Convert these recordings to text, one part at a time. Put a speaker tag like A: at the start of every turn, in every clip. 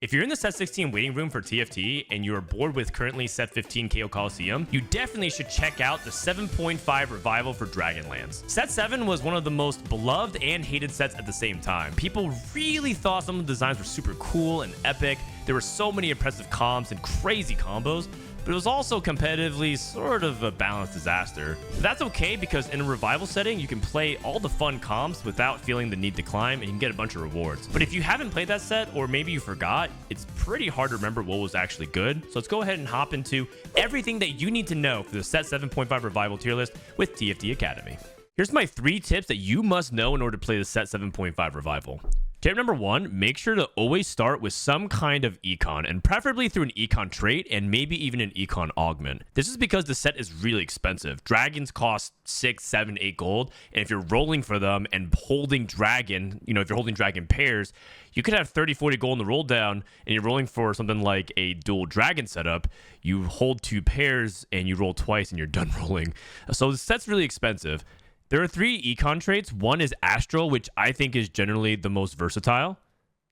A: If you're in the set 16 waiting room for TFT and you're bored with currently set 15 KO Coliseum, you definitely should check out the 7.5 revival for Dragonlance. Set 7 was one of the most beloved and hated sets at the same time. People really thought some of the designs were super cool and epic. There were so many impressive comps and crazy combos, but it was also competitively sort of a balanced disaster. But that's okay, because in a revival setting, you can play all the fun comps without feeling the need to climb, and you can get a bunch of rewards. But if you haven't played that set, or maybe you forgot, it's pretty hard to remember what was actually good. So let's go ahead and hop into everything that you need to know for the set 7.5 revival tier list with TFT Academy. Here's my 3 tips that you must know in order to play the set 7.5 revival. Tip number 1, make sure to always start with some kind of econ, and preferably through an econ trait and maybe even an econ augment. This is because the set is really expensive. Dragons cost 6, 7, 8 gold, and if you're rolling for them and holding dragon, if you're holding dragon pairs, you could have 30, 40 gold in the roll down, and you're rolling for something like a dual dragon setup. You hold 2 pairs and you roll twice and you're done rolling. So the set's really expensive. There are 3 econ traits. One is Astral, which I think is generally the most versatile.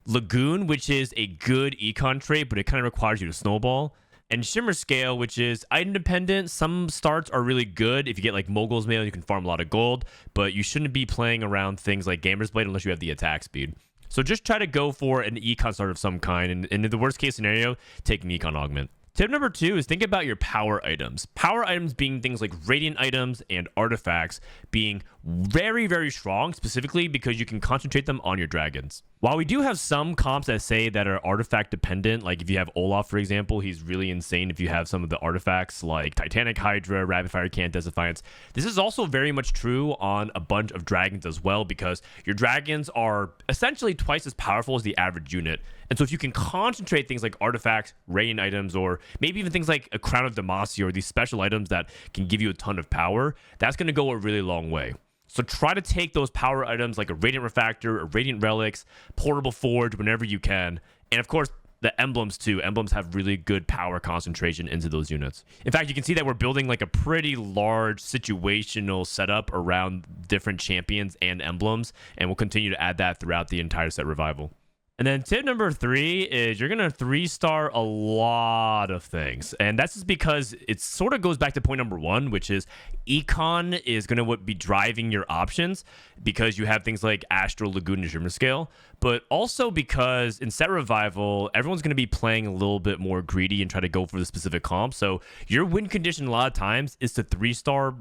A: Lagoon, which is a good econ trait, but it kind of requires you to snowball. And Shimmer Scale, which is item dependent. Some starts are really good. If you get like Mogul's Mail, you can farm a lot of gold, but you shouldn't be playing around things like Gamer's Blade unless you have the attack speed. So just try to go for an econ start of some kind, and in the worst case scenario, take an econ augment. Tip number 2 is think about your power items. Power items being things like radiant items and artifacts being very, very strong, specifically because you can concentrate them on your dragons. While we do have some comps that say that are artifact dependent, like if you have Olaf, for example, he's really insane if you have some of the artifacts like Titanic Hydra, Rapid Fire Can't, Defiance. This is also very much true on a bunch of dragons as well, because your dragons are essentially twice as powerful as the average unit. And so if you can concentrate things like artifacts, radiant items, or maybe even things like a Crown of Demacia or these special items that can give you a ton of power, that's going to go a really long way. So try to take those power items like a Radiant Refractor, or Radiant Relics, Portable Forge whenever you can. And of course, the emblems too. Emblems have really good power concentration into those units. In fact, you can see that we're building like a pretty large situational setup around different champions and emblems, and we'll continue to add that throughout the entire set revival. And then tip number 3 is you're going to 3-star a lot of things. And that's just because it sort of goes back to point number 1, which is econ is going to be driving your options, because you have things like Astral, Lagoon, and Shimmer Scale. But also because in set revival, everyone's going to be playing a little bit more greedy and try to go for the specific comp. So your win condition a lot of times is to 3-star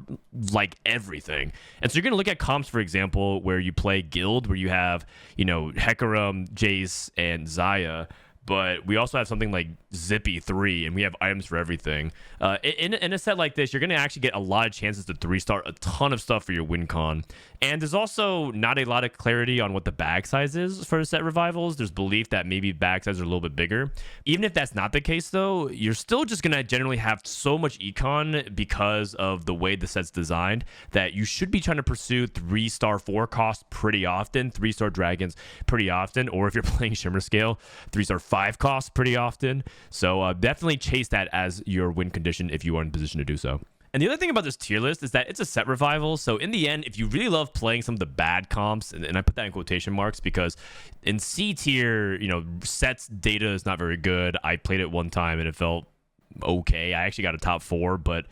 A: like everything. And so you're going to look at comps, for example, where you play Guild, where you have, Hecarim, Jace, and Xayah. But we also have something like Zippy 3, and we have items for everything. In a set like this, you're going to actually get a lot of chances to 3-star a ton of stuff for your win con. And there's also not a lot of clarity on what the bag size is for set revivals. There's belief that maybe bag sizes are a little bit bigger. Even if that's not the case, though, you're still just going to generally have so much econ because of the way the set's designed that you should be trying to pursue 3-star 4 costs pretty often, 3-star dragons pretty often, or if you're playing Shimmer Scale, 3-star 5 costs pretty often. So definitely chase that as your win condition if you are in position to do so. And the other thing about this tier list is that it's a set revival. So in the end, if you really love playing some of the bad comps, and I put that in quotation marks because in C tier, sets data is not very good. I played it one time and it felt okay. I actually got a top 4, but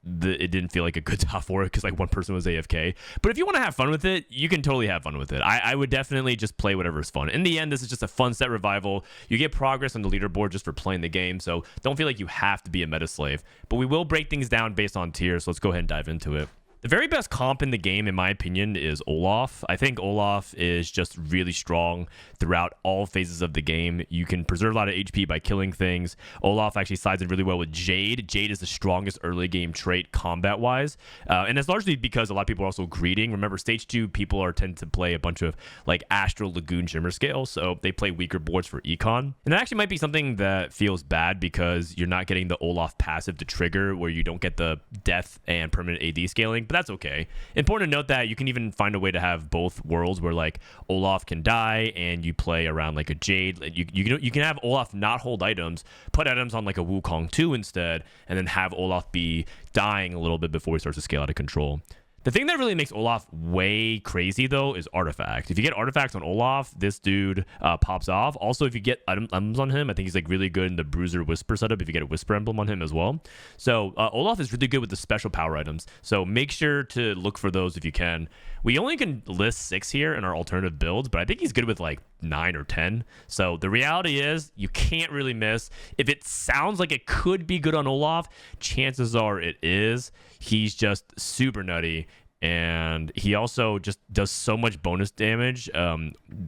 A: it didn't feel like a good top 4 because like one person was AFK. But if you want to have fun with it, you can totally have fun with it. I would definitely just play whatever is fun. In the end, this is just a fun set revival. You get progress on the leaderboard just for playing the game, so don't feel like you have to be a meta slave. But we will break things down based on tiers, so let's go ahead and dive into it. The very best comp in the game, in my opinion, is Olaf. I think Olaf is just really strong throughout all phases of the game. You can preserve a lot of HP by killing things. Olaf actually sides in really well with Jade. Jade is the strongest early game trait combat-wise. And it's largely because a lot of people are also greeting. Remember, stage 2, people tend to play a bunch of like Astral, Lagoon, Shimmer Scale, so they play weaker boards for econ. And that actually might be something that feels bad because you're not getting the Olaf passive to trigger, where you don't get the death and permanent AD scaling. But that's okay. Important to note that you can even find a way to have both worlds where like Olaf can die and you play around like a Jade. You can have Olaf not hold items, put items on like a Wukong 2 instead, and then have Olaf be dying a little bit before he starts to scale out of control. The thing that really makes Olaf way crazy, though, is Artifact. If you get Artifacts on Olaf, this dude pops off. Also, if you get items on him, I think he's like really good in the Bruiser Whisper setup if you get a Whisper emblem on him as well. So Olaf is really good with the special power items. So make sure to look for those if you can. We only can list 6 here in our alternative builds, but I think he's good with like 9 or 10. So the reality is you can't really miss. If it sounds like it could be good on Olaf, chances are it is. He's just super nutty. And he also just does so much bonus damage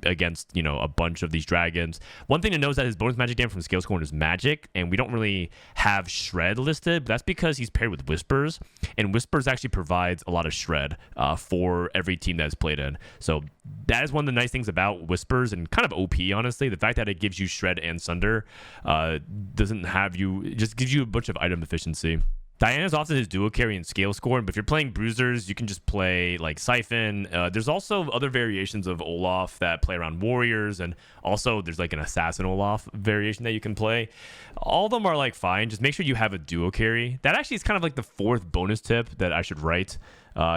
A: against, you know, a bunch of these dragons. One thing to know is that his bonus magic damage from ScaleScorn is magic, and we don't really have Shred listed, but that's because he's paired with Whispers, and Whispers actually provides a lot of Shred for every team that's played in. So that is one of the nice things about Whispers, and kind of OP, honestly. The fact that it gives you Shred and Sunder doesn't have you, it just gives you a bunch of item efficiency. Diana's often his duo carry in ScaleScorn, but if you're playing Bruisers, you can just play like Soy'Fen. There's also other variations of Olaf that play around Warriors, and also there's like an Assassin Olaf variation that you can play. All of them are like fine. Just make sure you have a duo carry. That actually is kind of like the 4th bonus tip that I should write,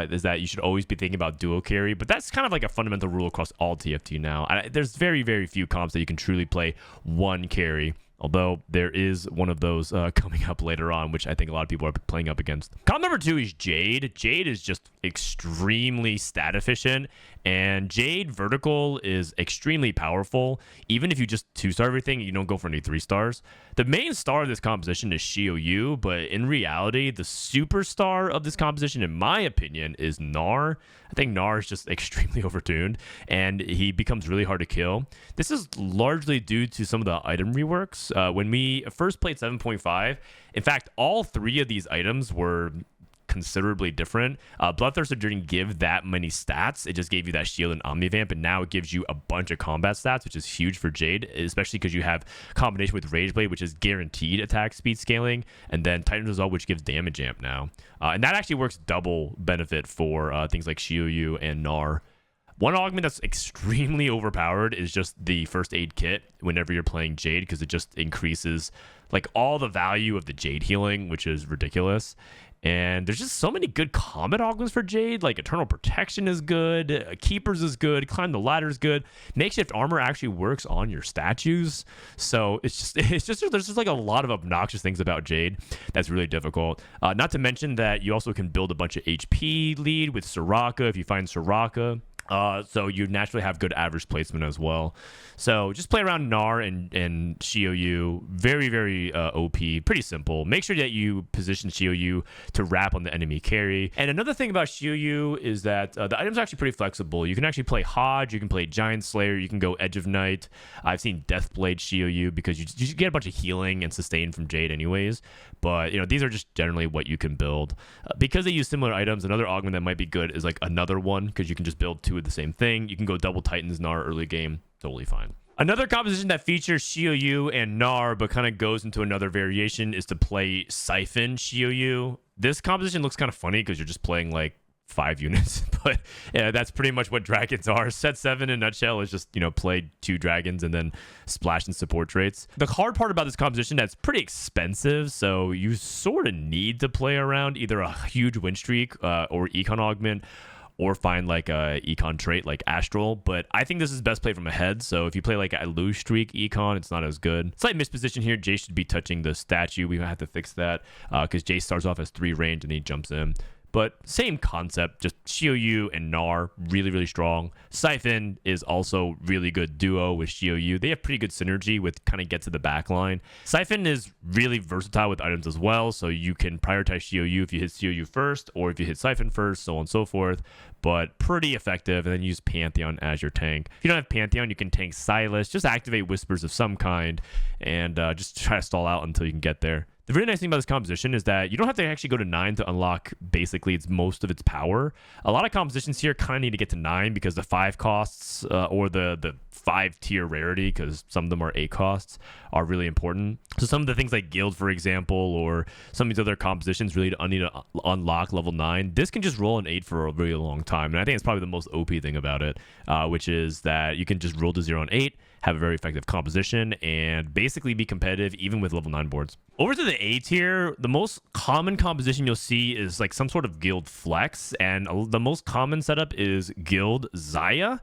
A: is that you should always be thinking about duo carry. But that's kind of like a fundamental rule across all TFT now. There's very, very few comps that you can truly play one carry. Although there is one of those coming up later on, which I think a lot of people are playing up against. Comp number 2 is Jade. Jade is just extremely stat efficient, and Jade vertical is extremely powerful. Even if you just 2-star everything, you don't go for any 3 stars. The main star of this composition is Xiaoyu, but in reality, the superstar of this composition, in my opinion, is Gnar. I think Gnar is just extremely overtuned, and he becomes really hard to kill. This is largely due to some of the item reworks. When we first played 7.5, in fact, all 3 of these items were considerably different. Bloodthirster didn't give that many stats. It just gave you that shield and Omnivamp, and now it gives you a bunch of combat stats, which is huge for Jade, especially because you have combination with Rageblade, which is guaranteed attack speed scaling, and then Titan's Resolve, which gives damage amp now. And that actually works double benefit for things like Xiaoyu and Gnar. One augment that's extremely overpowered is just the first aid kit whenever you're playing Jade, because it just increases like all the value of the Jade healing, which is ridiculous. And there's just so many good combat augments for Jade. Like Eternal Protection is good, Keepers is good, Climb the Ladder is good. Makeshift Armor actually works on your statues. So it's just there's just like a lot of obnoxious things about Jade that's really difficult. Not to mention that you also can build a bunch of HP lead with Soraka if you find Soraka. So you naturally have good average placement as well. So just play around Gnar and Xiaoyu. Very, very OP. Pretty simple. Make sure that you position Xiaoyu to wrap on the enemy carry. And another thing about Xiaoyu is that the items are actually pretty flexible. You can actually play Hodge. You can play Giant Slayer. You can go Edge of Night. I've seen Deathblade Xiaoyu because you get a bunch of healing and sustain from Jade anyways. But, you know, these are just generally what you can build. Because they use similar items, another augment that might be good is like another one, because you can just build 2 of the same thing. You can go double Titans Gnar early game. Totally fine. Another composition that features Xiaoyu and Gnar, but kind of goes into another variation, is to play Soy'Fen Xiaoyu. This composition looks kind of funny because you're just playing like 5 units, but yeah, that's pretty much what dragons are. Set 7 in a nutshell is just, you know, play 2 dragons and then splash and support traits. The hard part about this composition, that's pretty expensive, so you sort of need to play around either a huge win streak or econ augment, or find like a econ trait like Astral. But I think this is best played from ahead. So if you play like a lose streak econ, it's not as good. Slight misposition here. Jay should be touching the statue. We have to fix that because Jay starts off as 3 range and he jumps in. But same concept, just Xiaoyu and Gnar, really, really strong. Soy'Fen is also really good duo with Xiaoyu. They have pretty good synergy with kind of get to the back line. Soy'Fen is really versatile with items as well, so you can prioritize Xiaoyu if you hit Xiaoyu first, or if you hit Soy'Fen first, so on and so forth. But pretty effective, and then use Pantheon as your tank. If you don't have Pantheon, you can tank Silas, just activate Whispers of some kind, and just try to stall out until you can get there. The really nice thing about this composition is that you don't have to actually go to 9 to unlock basically most of its power. A lot of compositions here kind of need to get to 9 because the 5 costs or the 5-tier rarity, because some of them are 8 costs, are really important. So some of the things like Guild, for example, or some of these other compositions really need to unlock level 9. This can just roll an 8 for a really long time, and I think it's probably the most OP thing about it, which is that you can just roll to 0 and 8, have a very effective composition, and basically be competitive even with level 9 boards. Over to the A tier, the most common composition you'll see is like some sort of Guild flex, and the most common setup is Guild Xayah.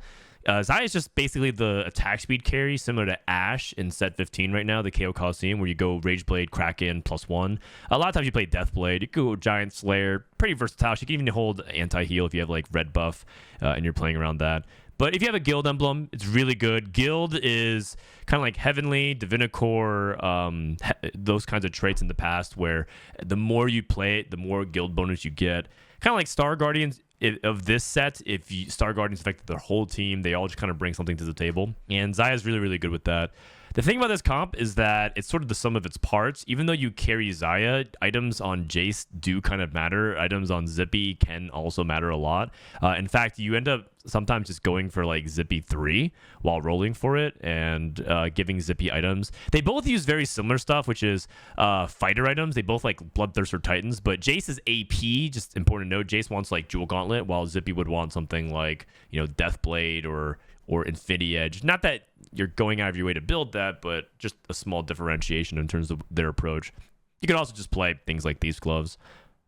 A: Xayah is just basically the attack speed carry, similar to Ashe in set 15 right now, the KO Coliseum, where you go Rageblade, Kraken, +1. A lot of times you play Deathblade, you go Giant Slayer, pretty versatile. You can even hold anti-heal if you have like red buff and you're playing around that. But if you have a Guild emblem, it's really good. Guild is kind of like Heavenly, Divinicore, those kinds of traits in the past, where the more you play it, the more Guild bonus you get. Kind of like Star Guardians of this set. If Star Guardians affected their whole team, they all just kind of bring something to the table. And Xayah is really, really good with that. The thing about this comp is that it's sort of the sum of its parts. Even though you carry Xayah, items on Jace do kind of matter. Items on Zippy can also matter a lot. In fact, you end up sometimes just going for like Zippy 3 while rolling for it and giving Zippy items. They both use very similar stuff, which is fighter items. They both like Bloodthirster Titans, but Jace is AP, just important to note. Jace wants like Jewel Gauntlet, while Zippy would want something like, you know, Deathblade or Infinity Edge. Not that you're going out of your way to build that, but just a small differentiation in terms of their approach. You can also just play things like these gloves.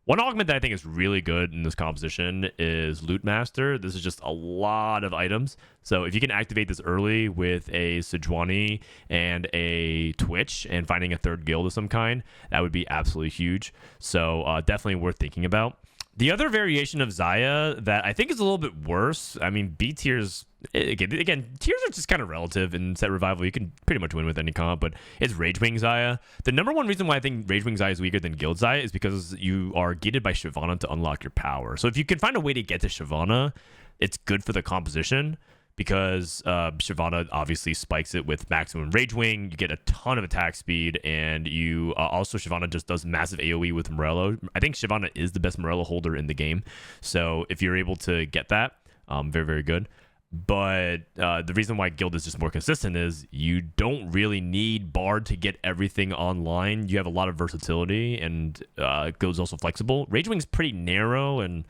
A: One augment that I think is really good in this composition is Loot Master. This is just a lot of items. So if you can activate this early with a Sejuani and a Twitch and finding a third guild of some kind, that would be absolutely huge. So definitely worth thinking about. The other variation of Xayah that I think is a little bit worse, I mean, B tiers, again, tiers are just kind of relative in set revival. You can pretty much win with any comp, but it's Ragewing Xayah. The number one reason why I think Ragewing Xayah is weaker than Guild Xayah is because you are gated by Shyvana to unlock your power. So if you can find a way to get to Shyvana, it's good for the composition, because Shyvana obviously spikes it with maximum Ragewing. You get a ton of attack speed, and you also Shyvana just does massive AoE with Morello. I think Shyvana is the best Morello holder in the game. So if you're able to get that, very, very good. But the reason why Guild is just more consistent is you don't really need Bard to get everything online. You have a lot of versatility, and Guild's also flexible. Ragewing's pretty narrow, and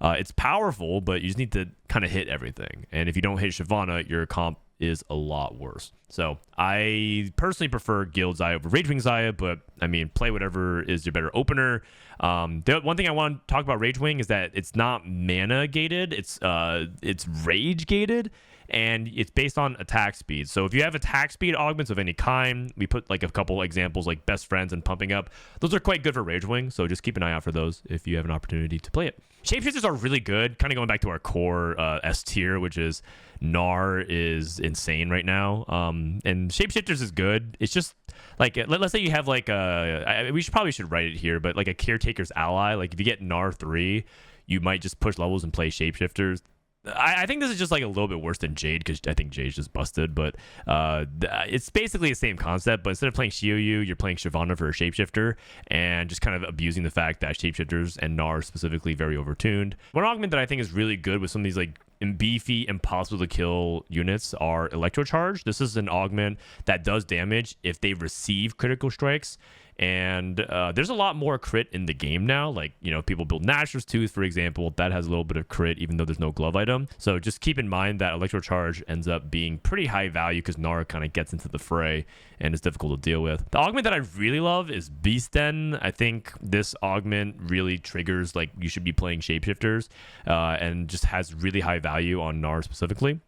A: it's powerful, but you just need to kind of hit everything. And if you don't hit Shyvana, your comp is a lot worse. So I personally prefer Guild Xayah over Ragewing Xayah, but I mean, play whatever is your better opener. The one thing I want to talk about Ragewing is that it's not mana gated, it's rage gated, and it's based on attack speed. So if you have attack speed augments of any kind, we put like a couple examples like Best Friends and Pumping Up. Those are quite good for Ragewing, so just keep an eye out for those if you have an opportunity to play it. Shapeshifters are really good, kind of going back to our core S tier, which is Gnar is insane right now. And Shapeshifters is good. It's just like, let's say you have like we probably should write it here, but like a Caretaker's Ally. Like if you get Gnar 3, you might just push levels and play Shapeshifters. I think this is just like a little bit worse than Jade, because I think Jade's just busted, but it's basically the same concept. But instead of playing Shioyu, you're playing Shyvana for a Shapeshifter, and just kind of abusing the fact that Shapeshifters and Gnar specifically very overtuned. One augment that I think is really good with some of these like beefy, impossible to kill units are Electrocharge. This is an augment that does damage if they receive critical strikes. And there's a lot more crit in the game now. Like, you know, people build Nashor's Tooth, for example. That has a little bit of crit, even though there's no glove item. So just keep in mind that Electrocharge ends up being pretty high value, because Gnar kind of gets into the fray and is difficult to deal with. The augment that I really love is Beast Den. I think this augment really triggers, like, you should be playing Shapeshifters, and just has really high value on Gnar specifically.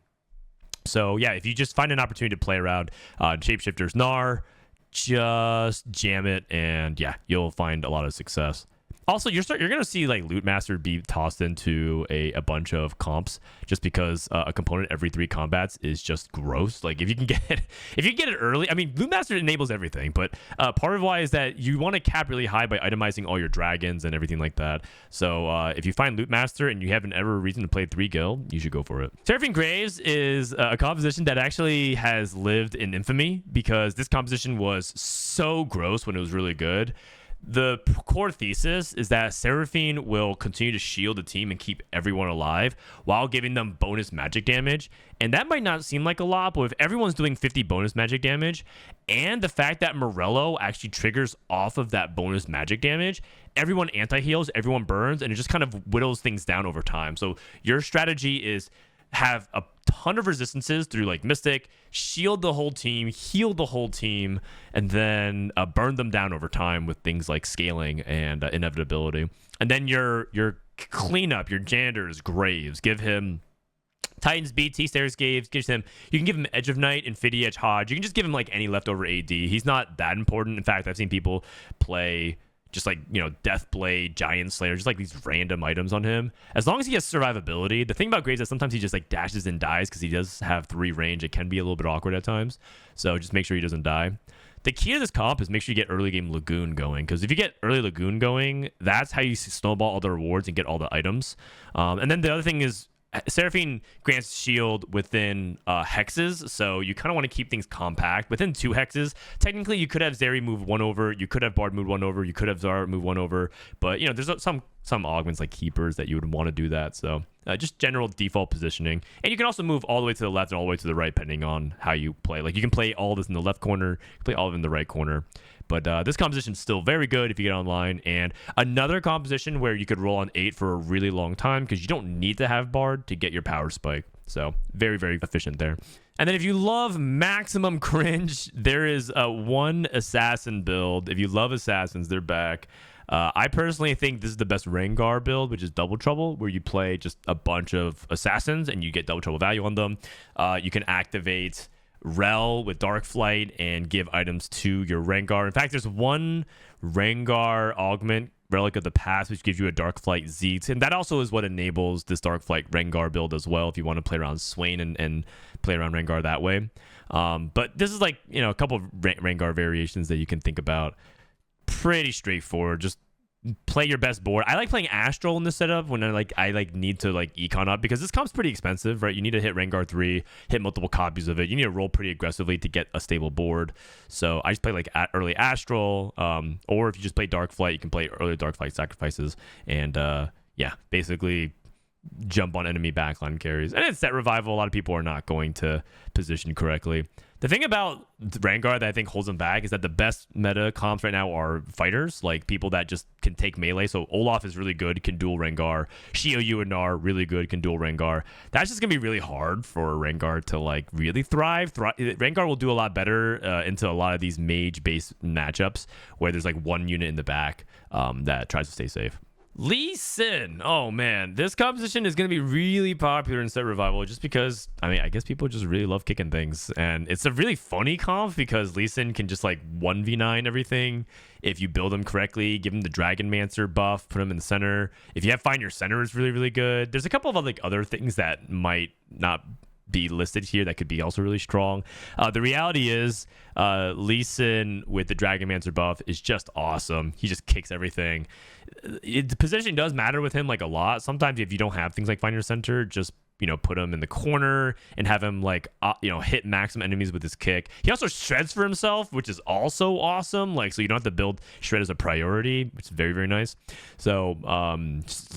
A: So yeah, if you just find an opportunity to play around Shapeshifters Gnar, just jam it, and yeah, you'll find a lot of success. Also, you're gonna see like Loot Master be tossed into a bunch of comps, just because a component every 3 combats is just gross. Like if you can get it early, I mean, Loot Master enables everything, but part of why is that you want to cap really high by itemizing all your dragons and everything like that. So if you find Loot Master and you haven't ever reason to play 3 guild, you should go for it. Seraphine Graves is a composition that actually has lived in infamy, because this composition was so gross when it was really good the core thesis is that Seraphine will continue to shield the team and keep everyone alive while giving them bonus magic damage. And that might not seem like a lot, but if everyone's doing 50 bonus magic damage, and the fact that Morello actually triggers off of that bonus magic damage, everyone anti-heals, everyone burns, and it just kind of whittles things down over time. So your strategy is have a ton of resistances through like Mystic, shield the whole team, heal the whole team, and then burn them down over time with things like scaling and inevitability. And then your cleanup, your Jander's Graves, give him Titan's Beat, T-Stairs Graves, gives him, you can give him Edge of Night, Infinity Edge Hodge. You can just give him like any leftover AD. He's not that important. In fact, I've seen people play just like, you know, Deathblade, Giant Slayer, just like these random items on him. As long as he has survivability. The thing about Graves is sometimes he just like dashes and dies because he does have 3 range. It can be a little bit awkward at times. So just make sure he doesn't die. The key to this comp is make sure you get early game Lagoon going, because if you get early Lagoon going, that's how you snowball all the rewards and get all the items. And then the other thing is Seraphine grants shield within hexes, so you kind of want to keep things compact. Within 2 hexes, technically you could have Zeri move 1 over, you could have Bard move 1 over, you could have Zara move 1 over, but you know, there's some augments like Keepers that you would want to do that. So just general default positioning. And you can also move all the way to the left and all the way to the right depending on how you play. Like you can play all this in the left corner, you can play all of it in the right corner. But this composition is still very good if you get online. And another composition where you could roll on 8 for a really long time because you don't need to have Bard to get your power spike. So very, very efficient there. And then if you love maximum cringe, there is one assassin build. If you love assassins, they're back. I personally think this is the best Rengar build, which is Double Trouble, where you play just a bunch of assassins and you get Double Trouble value on them. You can activate Rel with Dark Flight and give items to your Rengar. In fact, there's one Rengar augment, Relic of the Past, which gives you a Dark Flight Zeet, and that also is what enables this Dark Flight Rengar build as well if you want to play around Swain and play around Rengar that way. But this is like, you know, a couple of Rengar variations that you can think about. Pretty straightforward. Just play your best board. I like playing Astral in this setup when I need to like econ up, because this comp's pretty expensive, right? You need to hit Rengar 3, hit multiple copies of it. You need to roll pretty aggressively to get a stable board. So I just play like early Astral, or if you just play Dark Flight, you can play early Dark Flight Sacrifices, and yeah, basically jump on enemy backline carries. And it's set revival. A lot of people are not going to position correctly. The thing about Rengar that I think holds them back is that the best meta comps right now are fighters, like people that just can take melee. So Olaf is really good, can duel Rengar. Shio Yuanar, really good, can duel Rengar. That's just going to be really hard for Rengar to like really thrive. Rengar will do a lot better into a lot of these mage-based matchups where there's like one unit in the back that tries to stay safe. Lee Sin. Oh man, this composition is going to be really popular in set revival just because, I mean, I guess people just really love kicking things, and it's a really funny comp because Lee Sin can just like 1v9 everything if you build him correctly. Give him the Dragon Mancer buff, put him in the center. If you have Find Your Center, is really, really good. There's a couple of like other things that might not be listed here that could be also really strong. The reality is Lee Sin with the Dragon Mancer buff is just awesome. He just kicks everything. The position does matter with him like a lot. Sometimes if you don't have things like Find Your Center, just, you know, put him in the corner and have him like hit maximum enemies with his kick. He also shreds for himself, which is also awesome. Like, so you don't have to build shred as a priority, which is very, very nice. So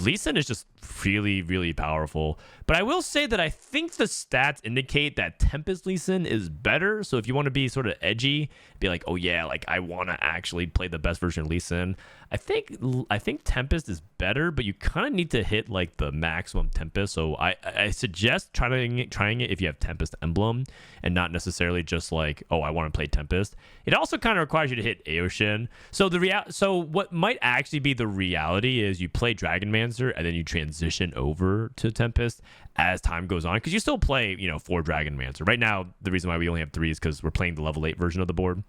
A: Lee Sin is just really, really powerful. But I will say that I think the stats indicate that Tempest Lee Sin is better. So if you want to be sort of edgy, be like, oh yeah, like I want to actually play the best version of Lee Sin, I think Tempest is better, but you kind of need to hit like the maximum Tempest. So I suggest trying it if you have Tempest Emblem and not necessarily just like, oh, I want to play Tempest. It also kind of requires you to hit Aoshin. So what might actually be the reality is you play Dragon Mancer and then you transition over to Tempest as time goes on, because you still play, 4 Dragon Mancer. Right now, the reason why we only have 3 is because we're playing the level 8 version of the board.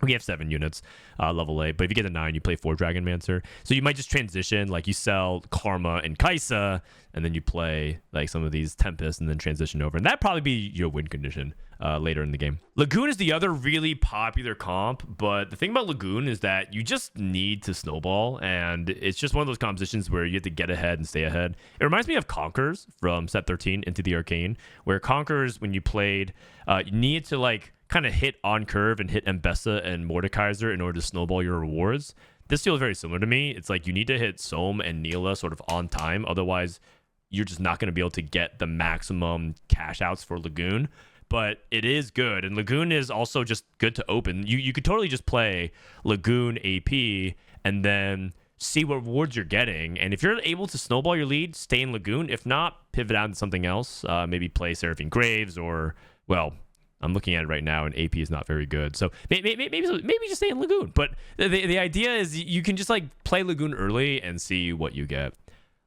A: We have 7 units, level 8, but if you get to 9, you play 4 Dragon Mancer. So you might just transition, like you sell Karma and Kaisa, and then you play like some of these Tempest and then transition over. And that'd probably be your win condition later in the game. Lagoon is the other really popular comp, but the thing about Lagoon is that you just need to snowball, and it's just one of those compositions where you have to get ahead and stay ahead. It reminds me of Conquerors from set 13 Into the Arcane, where Conquerors, when you played, you needed to like kind of hit on curve and hit Mbessa and Mordekaiser in order to snowball your rewards. this feels very similar to me. It's like you need to hit Soam and Neela sort of on time. Otherwise, you're just not going to be able to get the maximum cash outs for Lagoon. But it is good. And Lagoon is also just good to open. You could totally just play Lagoon AP and then see what rewards you're getting. And if you're able to snowball your lead, stay in Lagoon. If not, pivot out into something else. Maybe play Seraphine Graves or, well, I'm looking at it right now, and AP is not very good. So maybe just stay in Lagoon. But the idea is you can just like play Lagoon early and see what you get.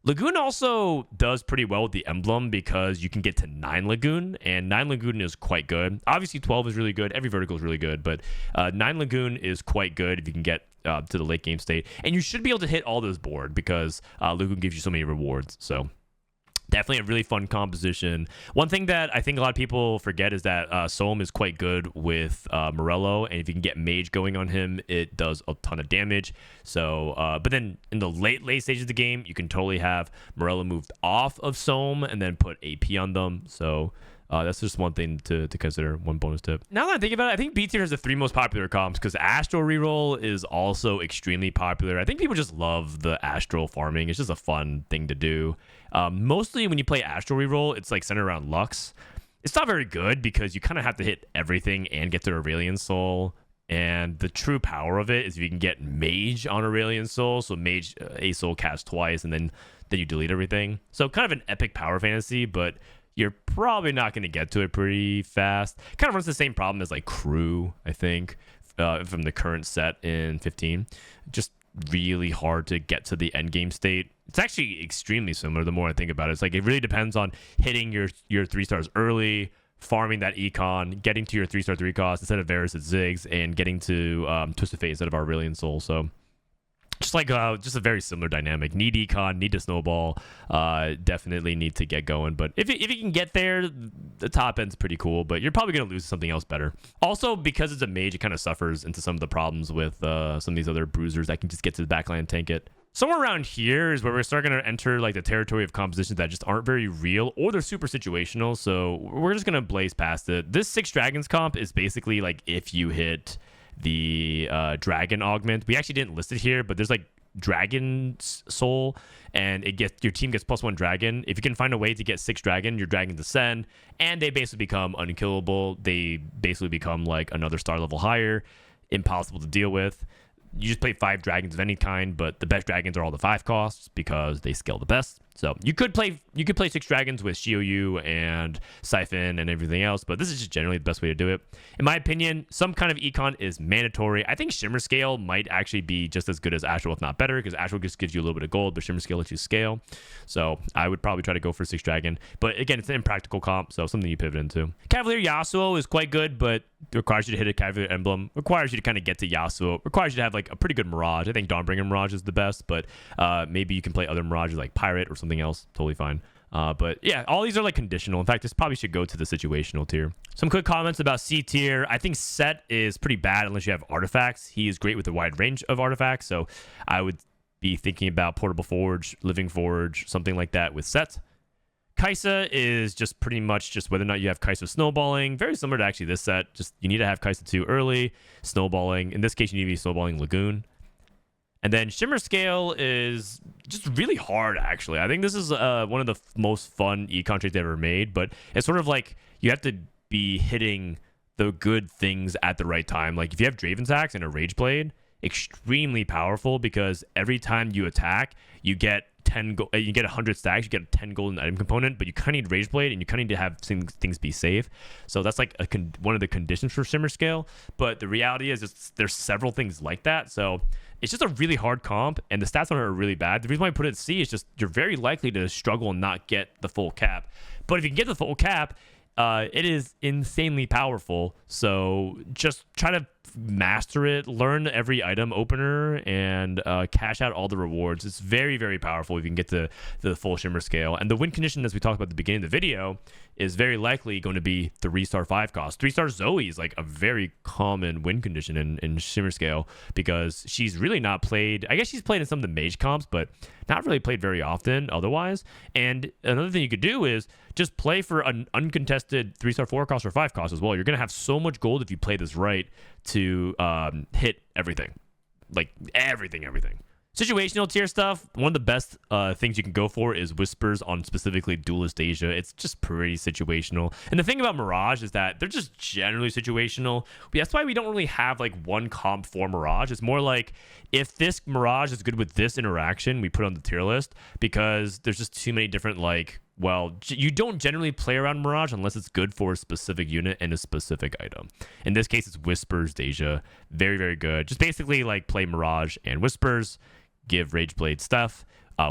A: Lagoon also does pretty well with the emblem because you can get to 9 Lagoon, and 9 Lagoon is quite good. Obviously, 12 is really good. Every vertical is really good, but 9 Lagoon is quite good if you can get to the late game state. And you should be able to hit all those board because Lagoon gives you so many rewards. So definitely a really fun composition. One thing that I think a lot of people forget is that Soam is quite good with Morello, and if you can get Mage going on him, it does a ton of damage. So, but then in the late stages of the game, you can totally have Morello moved off of Soam and then put AP on them. So that's just one thing to consider, one bonus tip. Now that I think about it, I think B tier has the 3 most popular comps because Astral Reroll is also extremely popular. I think people just love the Astral farming. It's just a fun thing to do. Mostly when you play Astral Reroll, it's like centered around Lux. It's not very good because you kind of have to hit everything and get to Aurelion Soul. And the true power of it is if you can get Mage on Aurelion Soul. So Mage A Soul cast twice and then you delete everything. So kind of an epic power fantasy, but you're probably not going to get to it pretty fast. Kind of runs the same problem as like Crew, I think, from the current set in 15. Just really hard to get to the end game state. It's actually extremely similar the more I think about it. It's like it really depends on hitting your 3 stars early, farming that econ, getting to your 3-star 3 cost instead of Varus at Ziggs, and getting to Twisted Fate instead of Aurelion Soul. So just like just a very similar dynamic. Need econ, need to snowball, definitely need to get going. But if you can get there, the top end's pretty cool, but you're probably going to lose to something else better. Also, because it's a mage, it kind of suffers into some of the problems with some of these other bruisers that can just get to the backline and tank it. Somewhere around here is where we're starting to enter like the territory of compositions that just aren't very real, or they're super situational. So we're just going to blaze past it. This 6 Dragons comp is basically like if you hit the dragon augment. We actually didn't list it here, but there's like dragon soul, and your team gets +1 dragon. If you can find a way to get 6 dragon, your dragons ascend, and they basically become unkillable. They basically become like another star level higher, impossible to deal with. You just play 5 dragons of any kind, but the best dragons are all the 5 costs because they scale the best. So you could play 6 dragons with Xiaoyu and Soy'Fen and everything else, but this is just generally the best way to do it. In my opinion, some kind of econ is mandatory. I think Shimmer Scale might actually be just as good as Astral, if not better, because Astral just gives you a little bit of gold, but Shimmer Scale lets you scale. So I would probably try to go for 6 dragon. But again, it's an impractical comp, so something you pivot into. Cavalier Yasuo is quite good, but requires you to hit a Cavalier emblem, requires you to kind of get to Yasuo, requires you to have like a pretty good Mirage. I think Dawnbringer Mirage is the best, but maybe you can play other Mirages like Pirate or something else. Totally fine. But yeah, all these are like conditional. In fact, this probably should go to the situational tier. Some quick comments about C tier. I think Set is pretty bad unless you have artifacts. He is great with a wide range of artifacts, so I would be thinking about Portable Forge, Living Forge, something like that with Set. Xayah is just pretty much just whether or not you have Xayah snowballing. Very similar to actually this set. Just you need to have Xayah 2 early, snowballing. In this case, you need to be snowballing Lagoon. And then Shimmer Scale is just really hard, actually. I think this is one of the most fun econ traits ever made, but it's sort of like you have to be hitting the good things at the right time. Like if you have Draven's Axe and a Rage Blade, extremely powerful because every time you attack, you get 100 stacks, you get a 10 golden item component, but you kind of need Rage Blade and you kind of need to have things be safe. So that's like one of the conditions for Shimmer Scale. But the reality is there's several things like that. So it's just a really hard comp, and the stats on it are really bad. The reason why I put it at C is just you're very likely to struggle and not get the full cap. But if you can get the full cap, it is insanely powerful. So just try to master it, learn every item opener, and cash out all the rewards. It's very, very powerful if you can get to the full Shimmer Scale. And the win condition, as we talked about at the beginning of the video, is very likely going to be 3-star 5 cost. 3-star Zoe is like a very common win condition in Shimmer Scale because she's really not played. I guess she's played in some of the mage comps, but not really played very often otherwise. And another thing you could do is just play for an uncontested 3-star 4 cost or 5 cost as well. You're going to have so much gold if you play this right to hit everything. like everything. Situational tier stuff, one of the best things you can go for is Whispers on specifically Duelist Xayah. It's just pretty situational. And the thing about Mirage is that they're just generally situational. That's why we don't really have like one comp for Mirage. It's more like if this Mirage is good with this interaction, we put on the tier list, because there's just too many different like, well, you don't generally play around Mirage unless it's good for a specific unit and a specific item. In this case, it's Whispers Xayah. Very, very good. Just basically like play Mirage and Whispers. Give Rageblade stuff.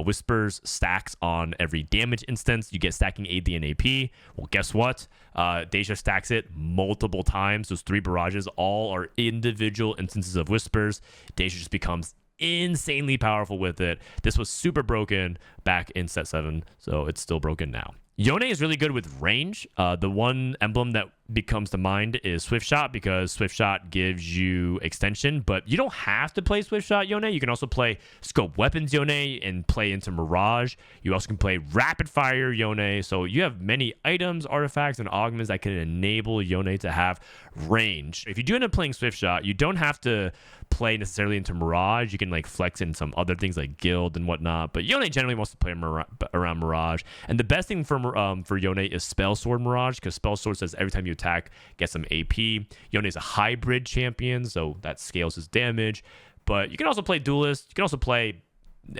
A: Whispers stacks on every damage instance. You get stacking AD and AP. Well, guess what? Xayah stacks it multiple times. Those 3 barrages all are individual instances of Whispers. Xayah just becomes insanely powerful with it. This was super broken back in set 7, so it's still broken now. Yone is really good with range. The one emblem that becomes to mind is Swift Shot, because Swift Shot gives you extension, but you don't have to play Swift Shot Yone. You can also play Scope Weapons Yone and play into Mirage. You also can play Rapid Fire Yone. So you have many items, artifacts, and augments that can enable Yone to have range. If you do end up playing Swift Shot, you don't have to play necessarily into Mirage. You can like flex in some other things like Guild and whatnot, but Yone generally wants to play around Mirage. And the best thing for Yone is Spell Sword Mirage, because Spell Sword says every time you attack, get some AP. Yone is a hybrid champion, so that scales his damage. But you can also play Duelist. You can also play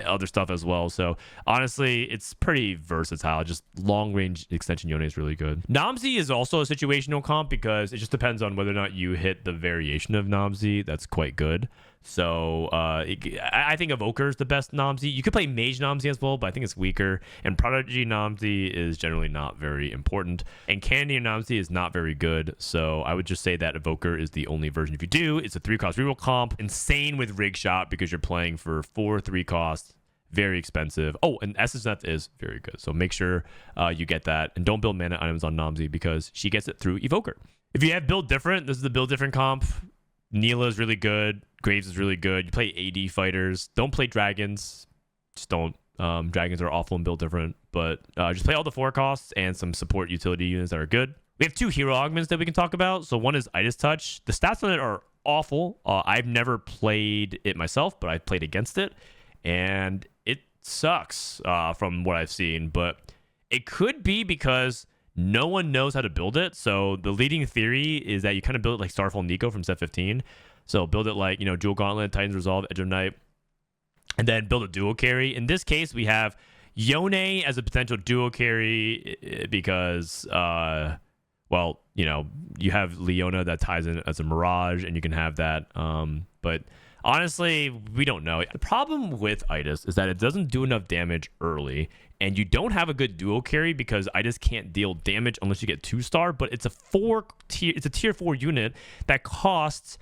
A: other stuff as well. So honestly, it's pretty versatile. Just long range extension Yone is really good. Namzi is also a situational comp, because it just depends on whether or not you hit the variation of Namzi. That's quite good. So I think Evoker is the best Namzi. You could play Mage Namzi as well, but I think it's weaker. And Prodigy Namzi is generally not very important. And Candy Namzi is not very good. So I would just say that Evoker is the only version. If you do, it's a 3-cost reroll comp. Insane with Rig Shot, because you're playing for 4 3-costs. Very expensive. Oh, and SSF is very good. So make sure you get that. And don't build mana items on Namzi, because she gets it through Evoker. If you have Build Different, this is the Build Different comp. Neela is really good. Graves is really good. You play AD fighters. Don't play dragons. Just don't. Dragons are awful and Build Different. But just play all the 4 costs and some support utility units that are good. We have 2 hero augments that we can talk about. So one is Idas Touch. The stats on it are awful. I've never played it myself, but I've played against it. And it sucks from what I've seen. But it could be because no one knows how to build it. So the leading theory is that you kind of build it like Starfall Nico from set 15. So build it like, Jewel Gauntlet, Titan's Resolve, Edge of Night, and then build a duo carry. In this case, we have Yone as a potential duo carry because, you have Leona that ties in as a Mirage, and you can have that. But honestly, we don't know. The problem with Idas is that it doesn't do enough damage early, and you don't have a good duo carry because Idas can't deal damage unless you get 2-star. But it's a tier 4 unit that costs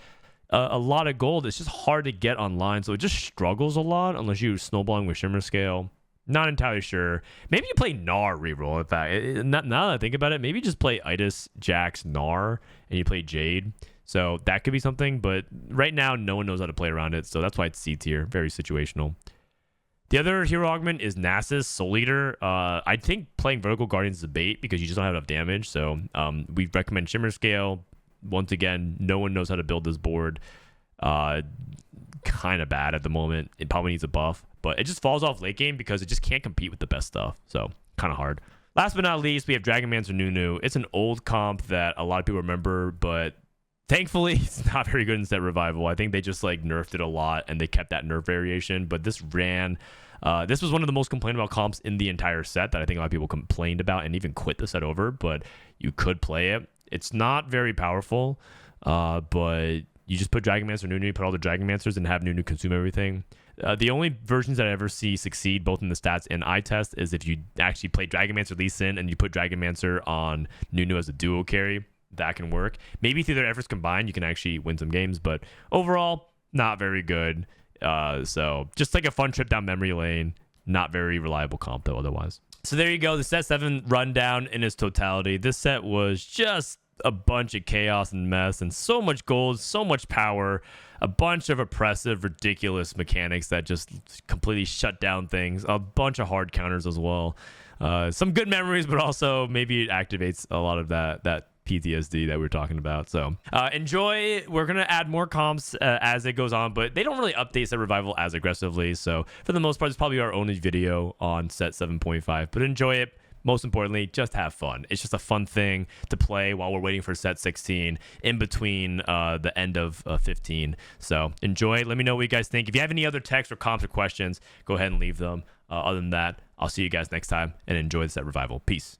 A: a lot of gold. It's just hard to get online, so it just struggles a lot unless you're snowballing with Shimmer Scale. Not entirely sure. Maybe you play Gnar reroll. In fact, now that I think about it, maybe just play Idas, Jax, Gnar, and you play Jade. So that could be something, but right now no one knows how to play around it, so that's why it's C tier. Very situational. The other hero augment is Nasus, Soul Eater. I think playing Vertical Guardians is a bait because you just don't have enough damage. So we recommend Shimmer Scale. Once again, no one knows how to build this board. Kind of bad at the moment. It probably needs a buff, but it just falls off late game because it just can't compete with the best stuff. So kind of hard. Last but not least, we have Dragonmancer Nunu. It's an old comp that a lot of people remember, but thankfully it's not very good in set revival. I think they just like nerfed it a lot and they kept that nerf variation, but this ran. This was one of the most complained about comps in the entire set that I think a lot of people complained about and even quit the set over, but you could play it. It's not very powerful, but you just put Dragonmancer Nunu, you put all the Dragonmancers and have Nunu consume everything. The only versions that I ever see succeed both in the stats and eye test is if you actually play Dragonmancer Lee Sin and you put Dragonmancer on Nunu as a duo carry. That can work. Maybe through their efforts combined, you can actually win some games, but overall, not very good. So just like a fun trip down memory lane. Not very reliable comp though otherwise. So there you go, the set 7 rundown in its totality. This set was just a bunch of chaos and mess and so much gold, so much power, a bunch of oppressive, ridiculous mechanics that just completely shut down things, a bunch of hard counters as well. Some good memories, but also maybe it activates a lot of that PTSD that we were talking about. So enjoy. We're gonna add more comps as it goes on, but they don't really update set revival as aggressively. So for the most part, it's probably our only video on set 7.5. But enjoy it. Most importantly, just have fun. It's just a fun thing to play while we're waiting for set 16 in between the end of 15. So enjoy. Let me know what you guys think. If you have any other texts or comps or questions, go ahead and leave them. Other than that, I'll see you guys next time and enjoy the set revival. Peace.